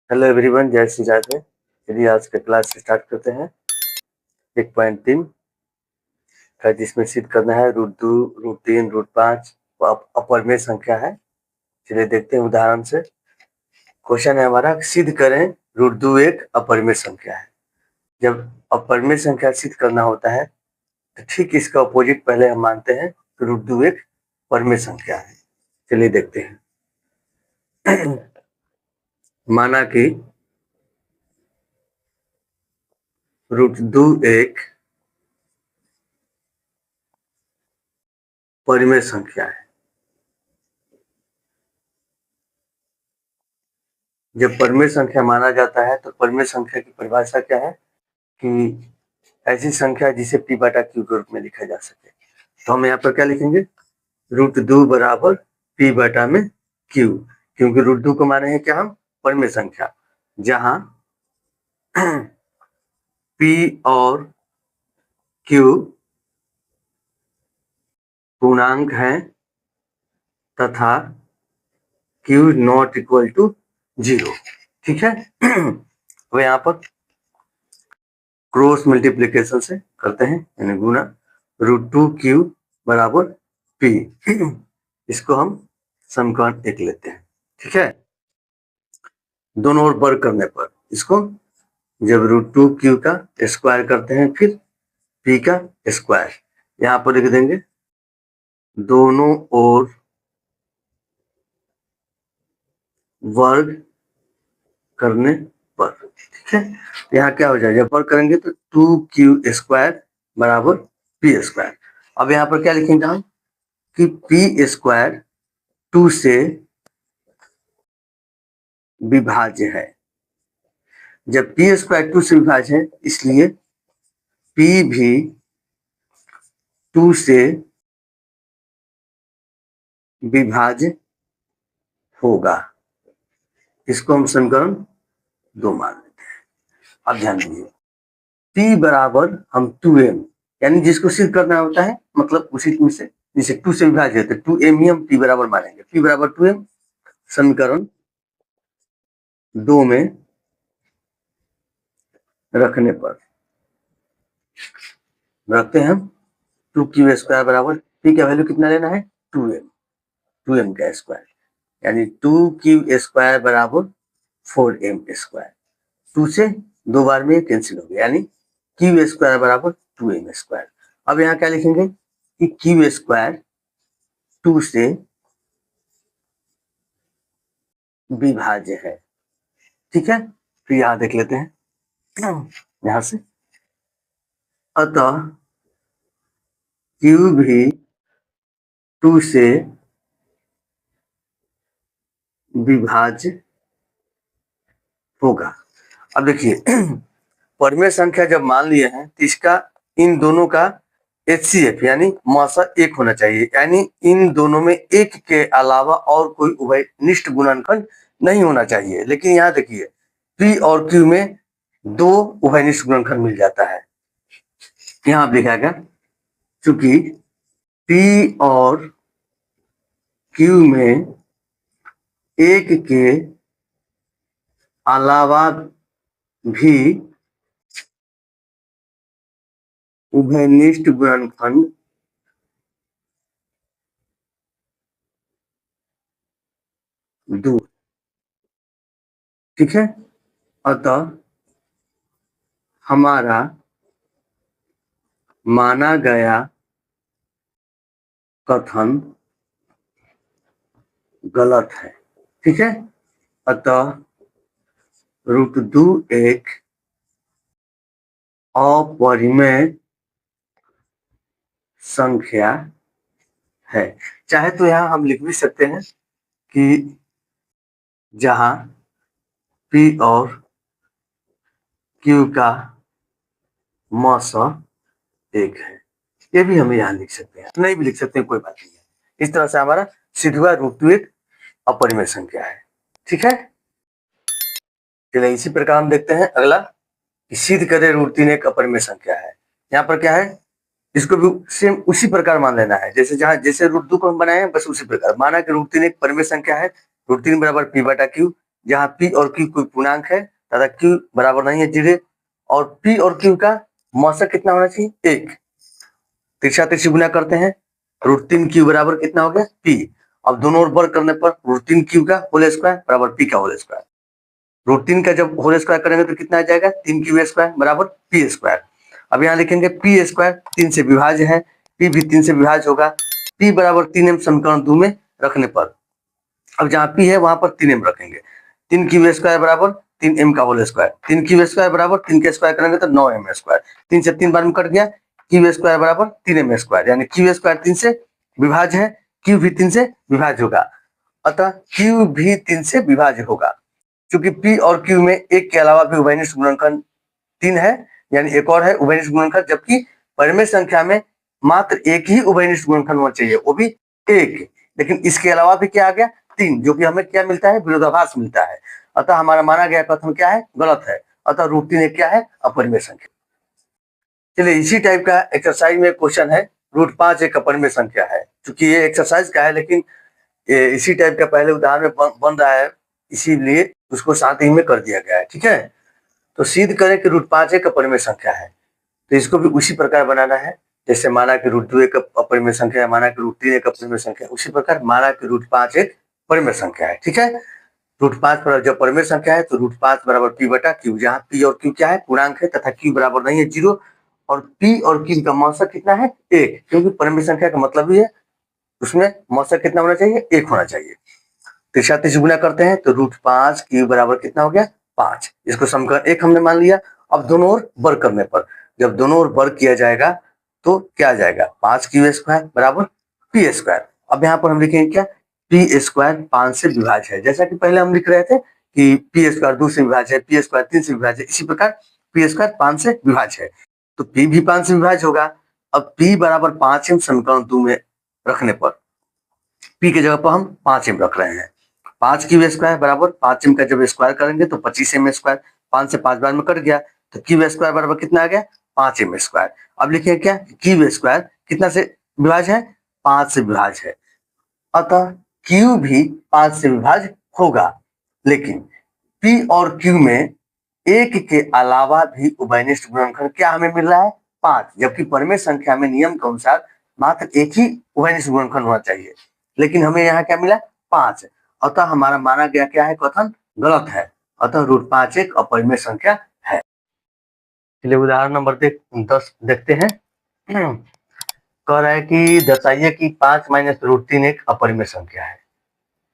Hello everyone, जय श्री राधे। चलिए आज का क्लास स्टार्ट करते हैं। 1.3 का जिसमें सिद्ध करना है √2, √3, √5 अपरिमेय संख्या है। चलिए देखते हैं उदाहरण से। क्वेश्चन है हमारा, सिद्ध करें √2 एक अपरिमेय संख्या है। जब अपरिमेय संख्या सिद्ध करना होता है तो ठीक इसका अपोजिट पहले हम मानते हैं कि √2 एक परिमेय संख्या है। चलिए देखते हैं। माना कि √2 एक परिमेय संख्या है। जब परिमेय संख्या माना जाता है तो परिमेय संख्या की परिभाषा क्या है कि ऐसी संख्या जिसे p बटा q के रूप में लिखा जा सके। तो हम यहाँ पर क्या लिखेंगे, √2 बराबर p बटा में q, क्योंकि √2 को माने हैं क्या हम, परिमेय संख्या, जहां p और q पूर्णांक हैं तथा q नॉट इक्वल टू 0। ठीक है। अब यहाँ पर क्रॉस मल्टीप्लिकेशन से करते हैं, यानी गुना √2q बराबर p। इसको हम समीकरण 1 लेते हैं। ठीक है। दोनों ओर वर्ग करने पर इसको जब √2q का स्क्वायर करते हैं फिर p का स्क्वायर यहाँ पर लिख देंगे, दोनों ओर वर्ग करने पर। ठीक है। तो यहाँ क्या हो जाएगा, जब वर्ग करेंगे तो 2q स्क्वायर बराबर p स्क्वायर। अब यहाँ पर क्या लिखेंगे हम कि p स्क्वायर 2 से विभाज्य है। जब p स्क्वायर 2 से विभाज्य है इसलिए p भी 2 से विभाज्य होगा। इसको हम समीकरण 2 मान लेते हैं। अब ध्यान दीजिए, p बराबर हम 2m, यानी जिसको सिद्ध करना होता है मतलब उसी 2 से, जिसे 2 से विभाज्य है तो 2m ही हम p बराबर मानेंगे। p बराबर 2m समीकरण 2 में रखने पर रखते हैं हम 2q स्क्वायर बराबर p का वैल्यू कितना लेना है, 2m का स्क्वायर, यानी 2q स्क्वायर बराबर 4m स्क्वायर। 2 से 2 बार में कैंसिल हो गया, यानी q स्क्वायर बराबर 2m स्क्वायर। अब यहाँ क्या लिखेंगे कि q स्क्वायर 2 से विभाज्य है। ठीक है। तो यहाँ देख लेते हैं यहां से, अतः q भी 2 से विभाज्य होगा। अब देखिए, परिमेय संख्या जब मान लिए हैं तो इसका इन दोनों का HCF यानी मासा 1 होना चाहिए, यानी इन दोनों में एक के अलावा और कोई उभयनिष्ठ गुणनखंड नहीं होना चाहिए। लेकिन यहाँ देखिए, P और Q में 2 उभयनिष्ठ गुणनखंड मिल जाता है। यहाँ लिखा गया चूंकि P और Q में एक के अलावा भी उभयनिष्ठ गुणनखंड दो। ठीक है। अतः हमारा माना गया कथन गलत है। ठीक है। अतः √2 एक अपरिमेय संख्या है। चाहे तो यहाँ हम लिख भी सकते हैं कि जहां P और Q का मासा 1 है, ये भी हम यहाँ लिख सकते हैं, नहीं भी लिख सकते हैं, कोई बात नहीं है। इस तरह से हमारा सिद्ध हुआ √2 एक अपरिमेय संख्या है। ठीक है। चलिए इसी प्रकार हम देखते हैं अगला, सिद्ध करें √3 एक अपरिमेय संख्या है। यहाँ पर क्या है, इसको भी सेम उसी प्रकार मान लेना है जैसे √2 को हम बनाए हैं, बस उसी प्रकार माना कि √3 एक परिमेय संख्या है। √3 बराबर p बटा q, जहाँ p और q कोई पूर्णांक है तथा q बराबर नहीं है 0 और p और q का मौसक कितना होना चाहिए 1। तिरछा तिरछी गुना करते हैं, √3q बराबर कितना हो गया p। अब दोनों ओर वर्ग करने पर √3q का होल स्क्वायर बराबर p का होल स्क्वायर। √3 का जब होल स्क्वायर करेंगे तो कितना आ जाएगा 3q² बराबर p²। अब यहाँ लिखेंगे p² 3 से विभाज्य है, p भी 3 से विभाज्य होगा। p बराबर 3m समीकरण 2 में रखने पर, अब जहाँ p है वहां पर 3m रखेंगे। 3q² बराबर 3m का होल स्क्वायर, 3q² बराबर 3 का स्क्वायर करेंगे तो 9m²। 3 से 3 बार में कट गया, q² बराबर 3m², यानी q² 3 से विभाज्य है, q भी 3 से विभाज्य होगा, अतः q भी 3 से विभाज्य होगा। क्योंकि p और q में एक के अलावा भी उभयनिष्ठ गुणनखंड 3 है, यानी एक और है उभयनिष्ठ गुणनखंड, जबकि परिमेय संख्या में मात्र एक ही उभयनिष्ठ गुणनखंड होना चाहिए, वो भी एक, लेकिन इसके अलावा भी क्या आ गया 3, जो कि हमें क्या मिलता है विरोधाभास मिलता है। अतः हमारा माना गया कथन क्या है गलत है, अतः √3 एक क्या है अपरिमेय संख्या। चलिए इसी टाइप का एक्सरसाइज में क्वेश्चन है, √5 एक अपरिमेय संख्या है। चूंकि ये एक्सरसाइज का है लेकिन इसी टाइप का पहले उदाहरण में बन रहा है, इसीलिए उसको साथ ही में कर दिया गया है। ठीक है, तो सिद्ध करें कि √5 एक अपरिमेय संख्या है, तो इसको भी उसी प्रकार बनाना है, जैसे माना कि √2 एक अपरिमेय संख्या है, माना कि √3 एक अपरिमेय संख्या है, उसी प्रकार माना कि √5 एक परिमेय संख्या है। ठीक है, √5 पर जब परिमेय संख्या है तो √5 बराबर p/q, जहाँ p और q क्या है पूर्णांक है तथा q बराबर नहीं है 0 और p और q का मौसक कितना है 1, क्योंकि परिमेय संख्या का मतलब ही है उसमें मौसक कितना होना चाहिए 1 होना चाहिए। तिरछा तिरछी गुना करते हैं तो √5 q बराबर कितना हो गया 5, इसको समीकरण 1 हमने मान लिया। अब दोनों ओर वर्ग करने पर, जब दोनों ओर वर्ग किया जाएगा तो क्या आ जाएगा 5q² बराबर p²। अब यहाँ पर हम लिखेंगे क्या p² 5 से विभाज्य है, जैसा कि पहले हम लिख रहे थे कि p² 2 से विभाज्य है, p² 3 से विभाज्य है, इसी प्रकार p² 5 से विभाज्य है, तो p भी 5 से विभाज्य होगा। अब p बराबर 5m समीकरण 2 में रखने पर p की जगह पर हम 5m रख रहे हैं। 5q² बराबर 5m का जब स्क्वायर करेंगे तो 25m², 5 से 5 बार में कट गया तो q² बराबर कितना आ गया 5m²। अब लिखिए क्या q² कितना से विभाज्य है 5 से विभाज्य है, अतः q भी 5 से विभाज्य होगा। लेकिन p और q में एक के अलावा भी उभयनिष्ठ गुणनखंड क्या हमें मिल रहा है 5, जबकि परिमेय संख्या में नियम के अनुसार मात्र एक ही उभयनिष्ठ गुणनखंड होना चाहिए, लेकिन हमें यहाँ क्या मिला 5, अतः हमारा माना गया क्या है कथन गलत है, अतः √5 एक अपरिमेय संख्या है। चलिए उदाहरण नंबर 10 देखते हैं। कह रहा है कि दर्शाइए कि 5 - √3 एक अपरिमेय संख्या है।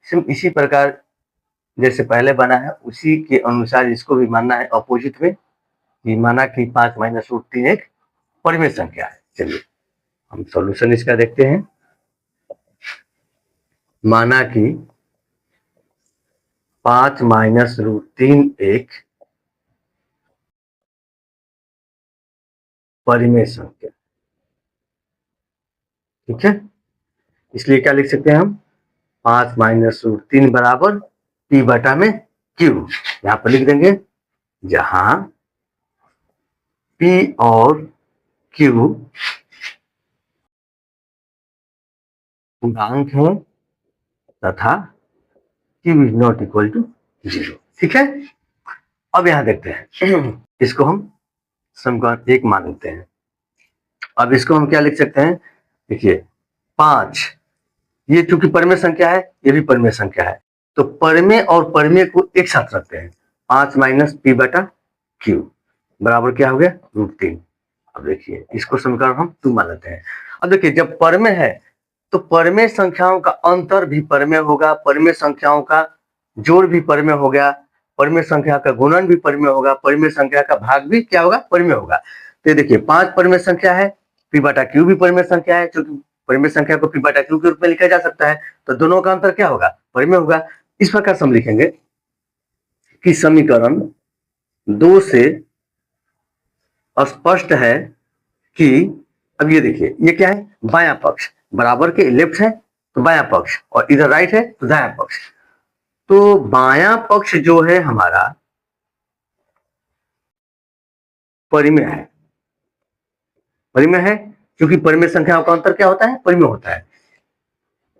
सिर्फ इसी प्रकार जैसे पहले बना है उसी के अनुसार इसको भी मानना है अपोजिट में, कि माना कि 5 - √3 एक परिमेय संख्या है। चलिए हम सॉल्यूशन इसका देखते हैं। माना कि 5 - √3 एक परिमेय संख्या, ठीक है, इसलिए क्या लिख सकते हैं हम 5 - √3 बराबर p/q, यहां पर लिख देंगे, जहां p और q पूर्णांक है तथा q is not equal to 0। ठीक है, अब यहां देखते हैं, इसको हम समीकरण 1 मान लेते हैं। अब इसको हम क्या लिख सकते हैं, देखिए 5, ये चूंकि परिमेय संख्या है ये भी परिमेय संख्या है, तो परिमेय और परिमेय को एक साथ रखते हैं, 5 - p/q बराबर क्या हो गया √3। अब देखिए इसको समीकरण हम 2 मान लेते हैं। अब देखिए जब परिमेय है तो परिमेय संख्याओं का अंतर भी परिमेय होगा, परिमेय संख्याओं का जोड़ भी परिमेय हो गया, परिमेय संख्या का गुणन भी परिमेय होगा, परिमेय संख्या का भाग भी क्या होगा परिमेय होगा। तो देखिए 5 परिमेय संख्या है, p/q भी परिमेय संख्या है, क्योंकि परिमेय संख्या को p/q के रूप में लिखा जा सकता है, तो दोनों का अंतर क्या होगा परिमेय होगा। इस प्रकार से हम लिखेंगे कि समीकरण 2 से स्पष्ट है कि, अब ये देखिए ये क्या है बायां पक्ष, बराबर के लेफ्ट है तो बायां पक्ष और इधर राइट है तो दायां पक्ष, तो बायां पक्ष जो है हमारा परिमेय है, परिमेय है क्योंकि परिमेय संख्याओं का अंतर क्या होता है परिमेय होता है,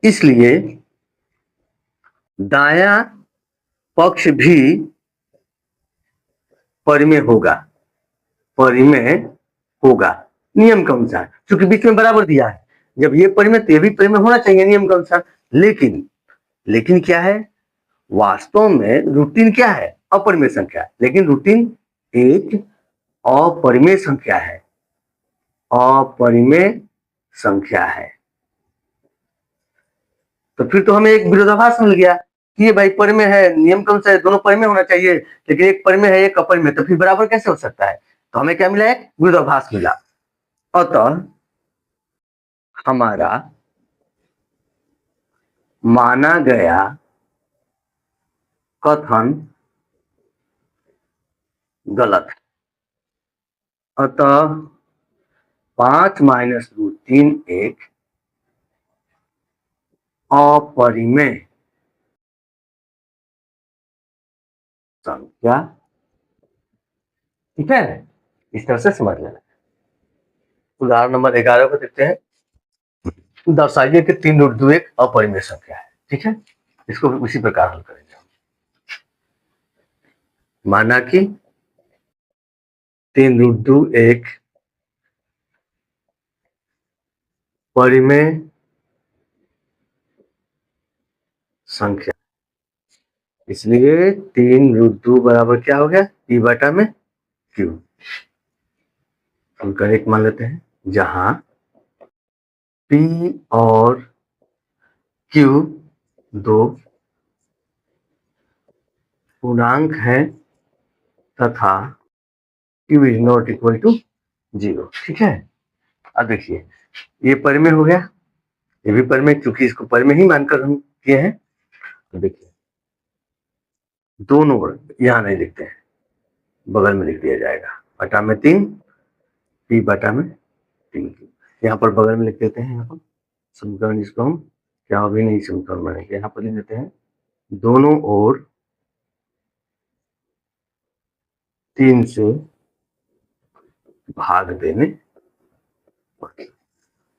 इसलिए दायां पक्ष भी परिमेय होगा, परिमेय होगा नियम के अनुसार, क्योंकि बीच में बराबर दिया है। जब ये परिमेय तो ये भी परिमेय होना चाहिए नियम के अनुसार। लेकिन क्या है, वास्तव में रूटीन क्या है, अपरिमेय संख्या, लेकिन रूटीन एक अपरिमेय संख्या है, अपरिमेय संख्या है। तो फिर तो हमें एक विरोधाभास मिल गया कि ये भाई परिमेय है, नियम के अनुसार दोनों परिमेय होना चाहिए, लेकिन एक परिमेय है एक अपरिमेय, तो फिर बराबर कैसे हो सकता है? तो हमें क्या मिला, एक विरोधाभास मिला। अतः हमारा माना गया कथन गलत है। अतः 5 - एक अपरिमेय संख्या, ठीक है, इस तरह से समझ लेना। उदाहरण नंबर 11 को देखते हैं। दर्शाइए कि 3√2 अपरिमेय संख्या है, ठीक है, इसको भी उसी प्रकार हल करेंगे। माना कि 3√2 परिमेय संख्या, इसलिए 3√2 बराबर क्या हो गया, पी बटा में क्यू। हम करेक्ट मान लेते हैं, जहां पी और क्यू दो पूर्णांक है तथा q is not equal to 0, ठीक है। अब देखिए, ये परिमेय हो गया, ये भी परिमेय, क्योंकि इसको परिमेय ही मानकर हम किए हैं। तो देखिए, दोनों यहां नहीं लिखते हैं, बगल में लिख दिया जाएगा, बटा में 3, पी बटा में 3, यहाँ पर बगल में लिख देते हैं। यहाँ पर समीकरण, जिसको हम क्या भी नहीं समीकरण बनेंगे, यहाँ पर लिख देते हैं दोनों ओर 3 से भाग देने पर।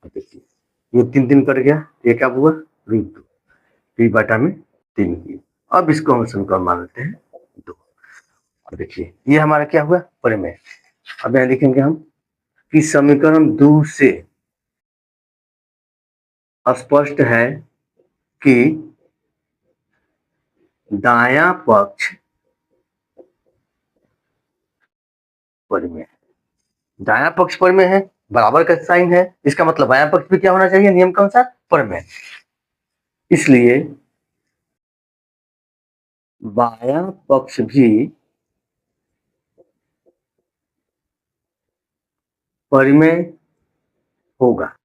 देखिए, ये 3 कट गया, ये क्या हुआ, √2 पी बटा में 3 की। अब इसको हम समीकरण मान लेते हैं 2। और देखिए, ये हमारा क्या हुआ, परिमेय। अब यहाँ लिखेंगे हम कि समीकरण 2 से स्पष्ट है कि दायां पक्ष परिमेय है। दायां पक्ष परिमेय है, बराबर का साइन है, इसका मतलब बायां पक्ष भी क्या होना चाहिए, नियम के अनुसार परिमेय। इसलिए बायां पक्ष भी परिमेय होगा,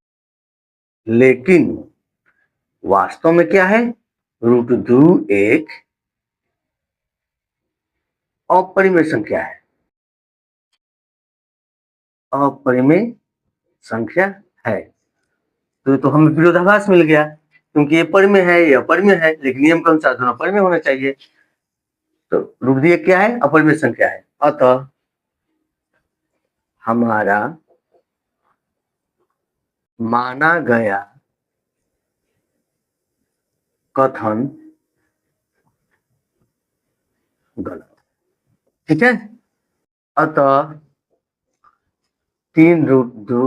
लेकिन वास्तव में क्या है, √2 एक अपरिमेय संख्या है, अपरिमेय संख्या है। तो हमें विरोधाभास मिल गया, क्योंकि ये परिमेय है, ये अपरिमेय है, लेकिन नियम के अनुसार दोनों परिमेय होना चाहिए। तो √2 क्या है, अपरिमेय संख्या है। अतः हमारा माना गया कथन गलत, ठीक है। अतः 3√2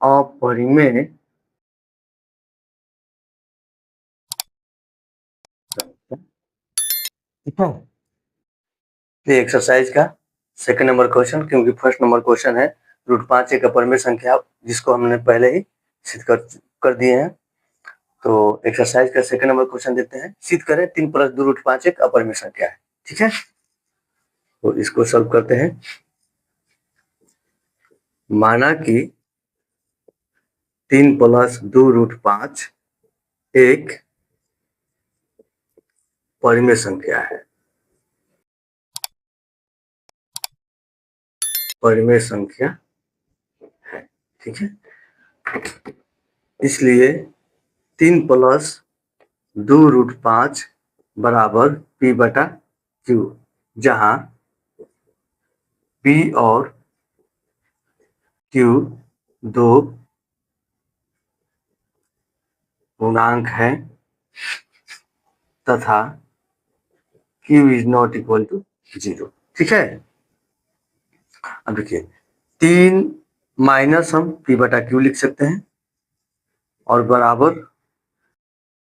अपरिमेय संख्या, ठीक है। ये एक्सरसाइज का सेकंड नंबर क्वेश्चन, क्योंकि फर्स्ट नंबर क्वेश्चन है √5 एक अपरिमेय संख्या, जिसको हमने पहले ही सिद्ध कर दिए हैं। तो एक्सरसाइज का सेकंड नंबर क्वेश्चन देते हैं, सिद्ध करें 3 + 2√5 एक अपरिमेय संख्या है, ठीक है। तो इसको सॉल्व करते हैं। माना कि 3 + 2√5 एक परिमेय संख्या है, परिमेय संख्या है, ठीक है। इसलिए 3 + 2√5 बराबर पी बटा क्यू, जहां पी और क्यू दो पूर्णांक है तथा q is not equal to 0। ठीक है, अब देखिए 3 माइनस हम p बटा q लिख सकते हैं और बराबर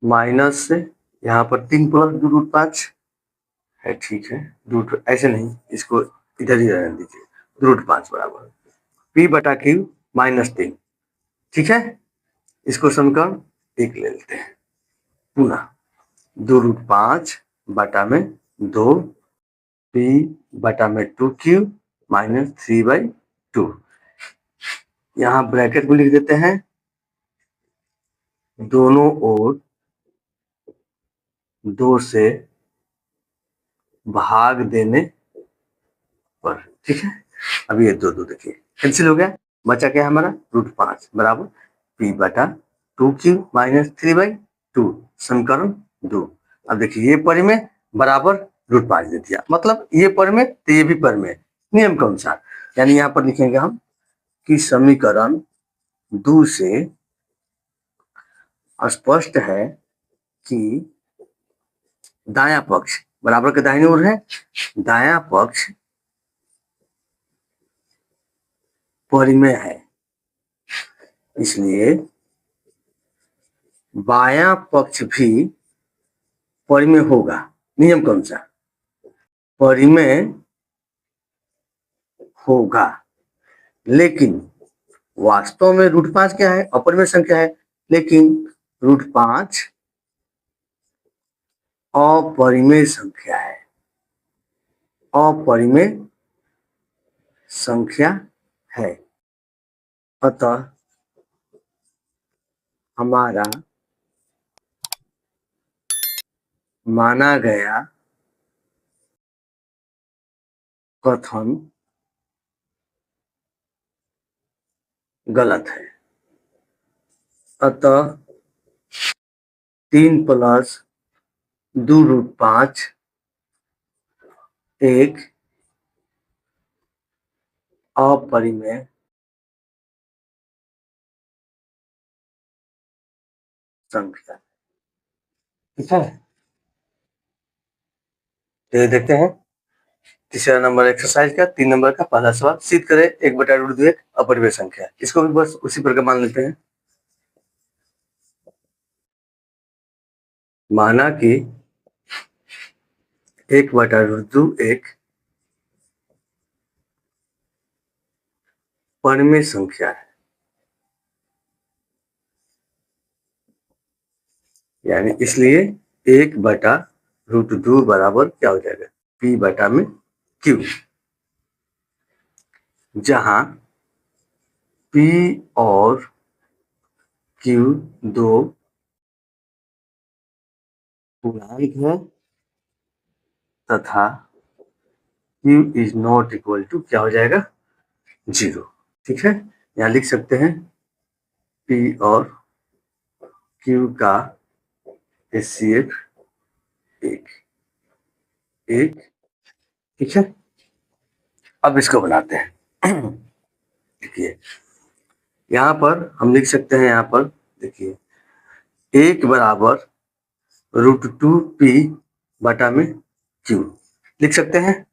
माइनस से यहाँ पर 3 प्लस 2√5 है। ठीक है, रूट ऐसे नहीं, इसको इधर ही रहने दीजिए, 2√5 बराबर p बटा q -3। ठीक है, इसको समीकरण 1 ले लेते हैं। पुनः 2√5 बटा में 2 p बटा में 2q -3/2। यहाँ ब्रैकेट को लिख देते हैं, दोनों ओर 2 से भाग देने पर। ठीक है, अब ये 2 देखिए कैंसिल हो गया, बचा क्या हमारा √5 बराबर p बटा 2q -3/2 समीकरण 2। अब देखिए ये परिमेय बराबर √5 दे दिया, मतलब ये परिमेय तो ये भी परिमेय, नियम के अनुसार। यानी यहाँ पर लिखेंगे हम कि समीकरण 2 से स्पष्ट है कि दायां पक्ष बराबर के दाहिनी ओर है, दायां पक्ष परिमेय है, इसलिए बायां पक्ष भी परिमेय होगा नियम के अनुसार, परिमेय होगा। लेकिन वास्तव में √5 क्या है, अपरिमेय संख्या है, लेकिन √5 अपरिमेय संख्या है, अपरिमेय संख्या है। अतः हमारा माना गया कथन गलत है। अतः 3 प्लस 2√5 एक अपरिमेय संख्या। ठीक है, तो देखते हैं तीसरा नंबर एक्सरसाइज का 3 नंबर का पहला सवाल, सिद्ध करें 1/√2 एक अपरिमेय संख्या। इसको भी बस उसी प्रकार मान लेते हैं। माना कि 1/√2 एक परिमेय संख्या है, यानी इसलिए 1/√2 बराबर क्या हो जाएगा, p बटा में q, जहां p और q दो पूर्णांक है तथा q is not equal to क्या हो जाएगा, 0। ठीक है, यहाँ लिख सकते हैं p और q का HCF 1। ठीक है, अब इसको बनाते हैं। देखिए यहाँ पर हम लिख सकते हैं, यहाँ पर देखिए 1 बराबर √2p बटा में q लिख सकते हैं।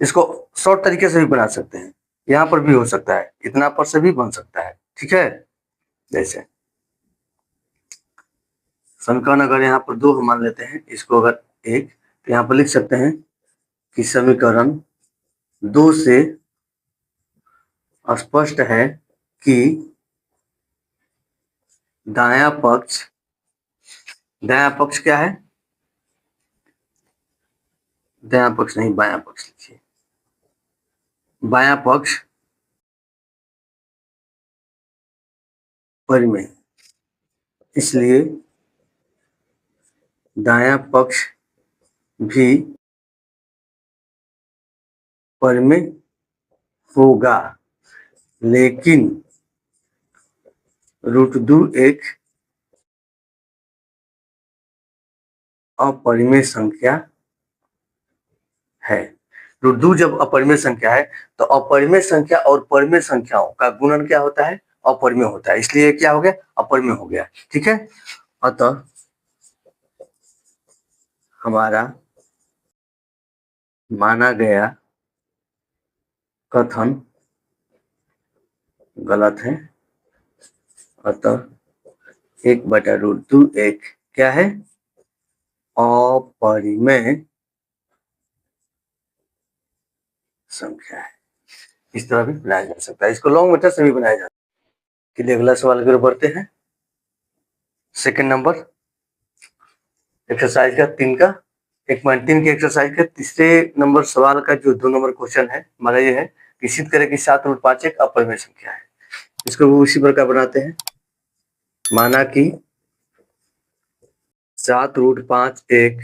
इसको शॉर्ट तरीके से भी बना सकते हैं, यहाँ पर भी हो सकता है, इतना पर से भी बन सकता है। ठीक है, जैसे समीकरण अगर यहाँ पर 2 मान लेते हैं, इसको अगर 1, तो यहाँ पर लिख सकते हैं कि समीकरण 2 से स्पष्ट है कि दायां पक्ष क्या है, दायां पक्ष नहीं बायां पक्ष लिखिए, बायां पक्ष परिमेय, इसलिए दायां पक्ष भी परिमेय होगा। लेकिन √2 एक अपरिमेय संख्या है। √2 जब अपरिमेय संख्या है तो अपरिमेय संख्या और परिमेय संख्याओं का गुणन क्या होता है, अपरिमेय होता है, इसलिए क्या हो गया, अपरिमेय हो गया। ठीक है, अतः हमारा माना गया कथन गलत है, अतः 1/√2 एक क्या है, अपरिमेय संख्या है। इस तरह भी बनाया जा सकता है, इसको लॉन्ग मेथड से भी बनाया जाता है। चलिए अगला सवाल की ओर बढ़ते हैं। सेकंड नंबर एक्सरसाइज का 3 का 1.3 के एक्सरसाइज का तीसरे नंबर सवाल का जो 2 नंबर क्वेश्चन है हमारा ये है कि सिद्ध करें कि 7√5 एक अपरिमेय संख्या है। इसको वो उसी प्रकार बनाते हैं। माना कि 7√5 एक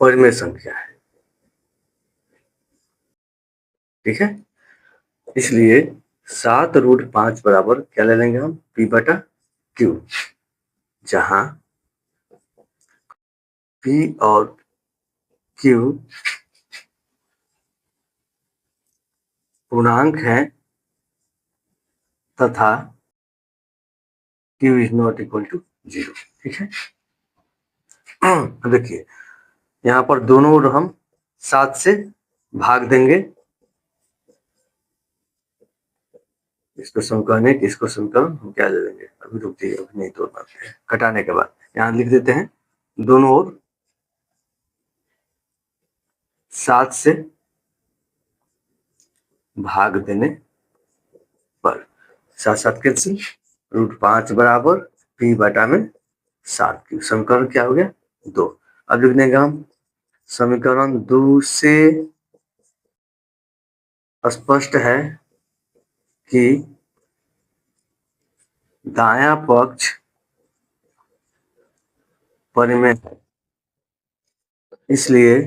परिमेय संख्या है। ठीक है, इसलिए 7√5 बराबर क्या ले लेंगे हम, P/Q, जहां P और Q पूर्णांक है तथा Q is not equal to 0। ठीक है, देखिए यहाँ पर दोनों ओर हम 7 से भाग देंगे, इसको समीकरण एक, इसको समीकरण हम क्या ले लेंगे, अभी रुक जाइए, अभी नहीं तोड़ना है। घटाने के बाद यहाँ लिख देते हैं दोनों ओर 7 से भाग देने पर 7 कैंसिल, √5 बराबर P/7। समीकरण क्या हो गया, 2। अब लिख देंगे हम समीकरण 2 से स्पष्ट है कि दायां पक्ष परिमेय है, इसलिए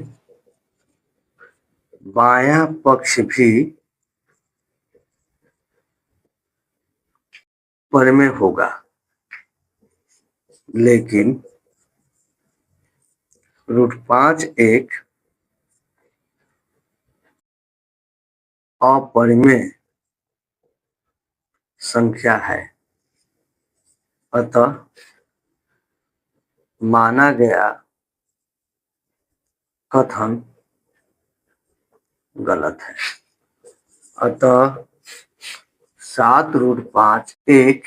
बायां पक्ष भी परिमेय होगा, लेकिन √5 एक अपरिमेय संख्या है, अतः माना गया कथन गलत है। अतः 7√5 एक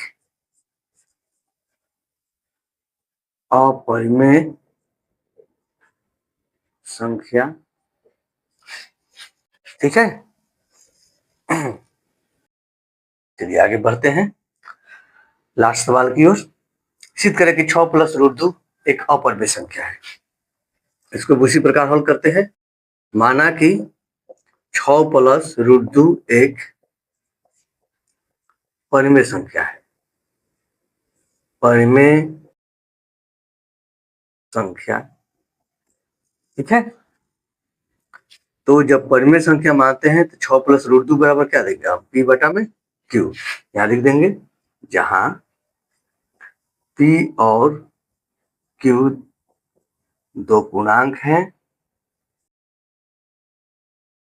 अपरिमेय संख्या। ठीक है, चलिए आगे बढ़ते हैं लास्ट सवाल की ओर। सिद्ध करें कि 6 + √2 एक अपरिमेय संख्या है। इसको उसी प्रकार हल करते हैं। माना कि 6 + √2 एक परिमेय संख्या है, परिमेय संख्या। ठीक है, तो जब परिमेय संख्या मानते हैं तो 6 + √2 बराबर क्या देंगे आप, P/Q। यहां लिख देंगे जहां P और Q दो पूर्णांक हैं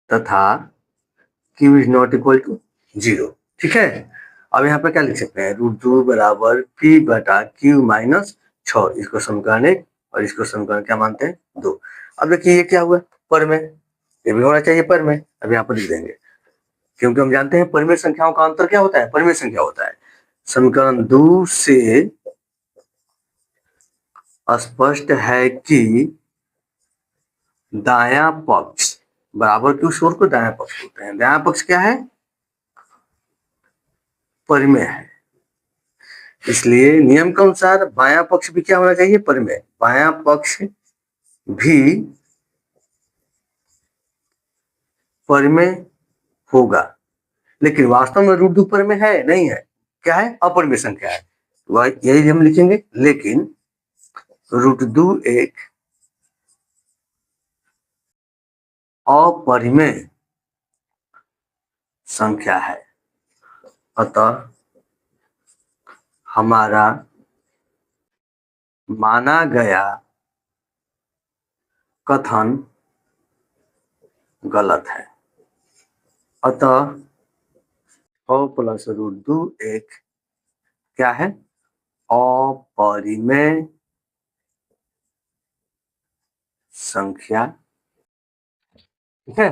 तथा Q is not equal to 0। ठीक है, अब यहाँ पे क्या लिख सकते हैं, √2 बराबर P/Q माइनस 6। इसको समीकरण 1 और इसको समीकरण क्या मानते हैं, 2। अब देखिए ये क्या हुआ, परिमेय, ये भी होना चाहिए परिमेय। अब यहाँ पर लिख देंगे, क्योंकि हम जानते हैं परिमेय संख्याओं का अंतर क्या होता है, परिमेय संख्या होता है। समीकरण 2 से स्पष्ट है कि दायां पक्ष बराबर के उस ओर को दायां पक्ष बोलते हैं। दायां पक्ष क्या है, परिमेय है, इसलिए नियम के अनुसार बायां पक्ष भी क्या होना चाहिए, परिमेय। बायां पक्ष भी परिमेय होगा, लेकिन वास्तव में √2 परिमेय है नहीं है, क्या है, अपरिमेय संख्या है। यही हम लिखेंगे, लेकिन √2 एक अपरिमेय संख्या है, अतः हमारा माना गया कथन गलत है। अतः 6 प्लस रूट 2 एक क्या है, अपरिमेय संख्या। ठीक है,